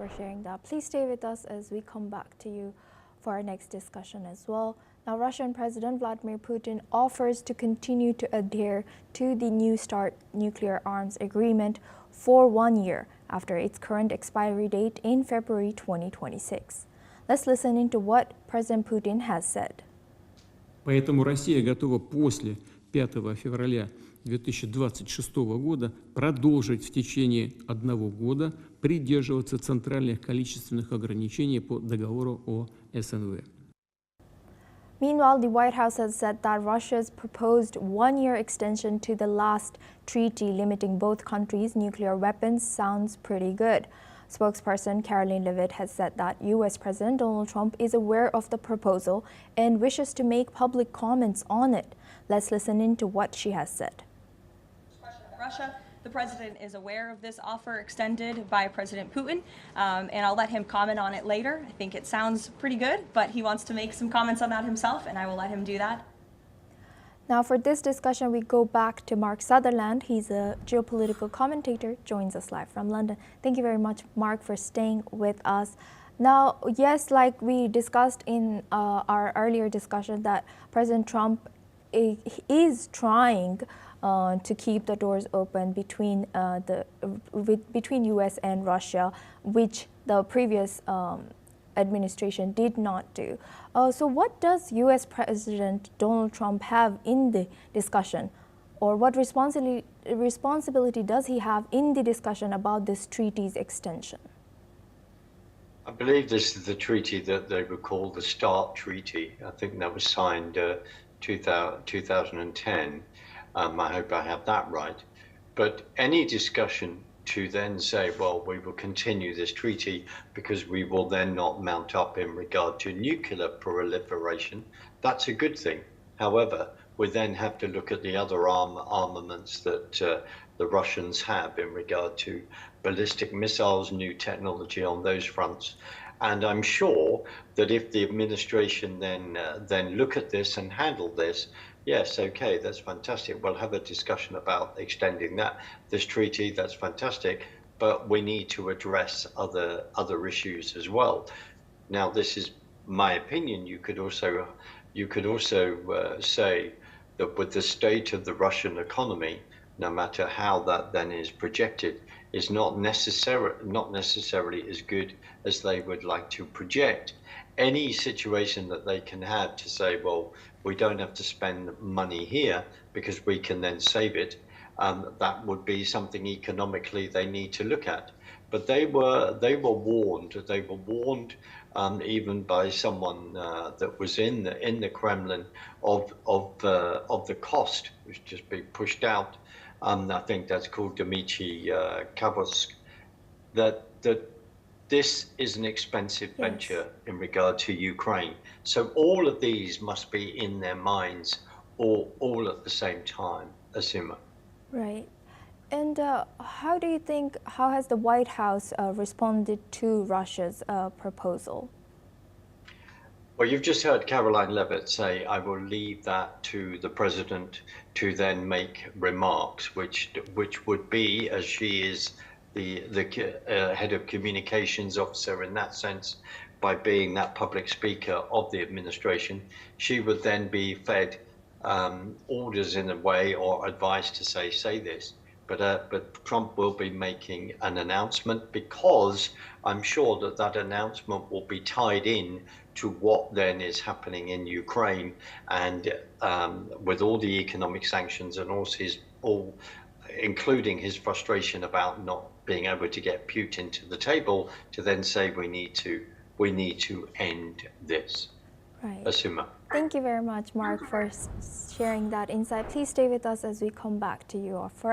For sharing that. Please stay with us as we come back to you for our next discussion as well. Now, Russian President Vladimir Putin offers to continue to adhere to the New START nuclear arms agreement for 1 year after its current expiry date in February 2026. Let's listen into what President Putin has said. Поэтому Россия готова после 5 февраля 2026 года продолжить в течение 1 года придерживаться центральных количественных ограничений по договору о СНВ. Meanwhile, the White House has said that Russia's proposed 1-year extension to the last treaty limiting both countries' nuclear weapons sounds pretty good. Spokesperson Caroline Leavitt has said that U.S. President Donald Trump is aware of the proposal and wishes to make public comments on it. Let's listen into what she has said. Russia. The president is aware of this offer extended by President Putin, and I'll let him comment on it later. I think it sounds pretty good, but he wants to make some comments on that himself, and I will let him do that. Now, for this discussion, we go back to Mark Sutherland. He's a geopolitical commentator, joins us live from London. Thank you very much, Mark, for staying with us. Now, yes, like we discussed in our earlier discussion, that President Trump is trying to keep the doors open between between U.S. and Russia, which the previous administration did not do. So what does U.S. President Donald Trump have in the discussion, or what responsibility does he have in the discussion about this treaty's extension? I believe this is the treaty that they would call the START Treaty. I think that was signed 2010. I hope I have that right. But any discussion to then say, well, we will continue this treaty because we will then not mount up in regard to nuclear proliferation, that's a good thing. However, we then have to look at the other armaments that the Russians have in regard to ballistic missiles, new technology on those fronts. And I'm sure that if the administration then look at this and handle this, yes, okay, that's fantastic. We'll have a discussion about extending this treaty. That's fantastic, but we need to address other issues as well. Now, this is my opinion. You could also say that with the state of the Russian economy, no matter how that then is projected, is not necessarily as good as they would like to project. Any situation that they can have to say, well, we don't have to spend money here because we can then save it, that would be something economically they need to look at. But they were warned. They were warned even by someone that was in the Kremlin of the cost, which just being pushed out. I think that's called Dmitry Kavosk. That this is an expensive venture in regard to Ukraine. So all of these must be in their minds all at the same time, Asima. Right. And how do you think, how has the White House responded to Russia's proposal? Well, you've just heard Caroline Leavitt say, I will leave that to the president to then make remarks, which would be, as she is the head of communications officer in that sense, by being that public speaker of the administration, she would then be fed orders in a way or advice to say this. But Trump will be making an announcement, because I'm sure that announcement will be tied in to what then is happening in Ukraine, and with all the economic sanctions and also including his frustration about not being able to get Putin to the table to then say we need to end this. Right. Asuma. Thank you very much, Mark, for sharing that insight. Please stay with us as we come back to you for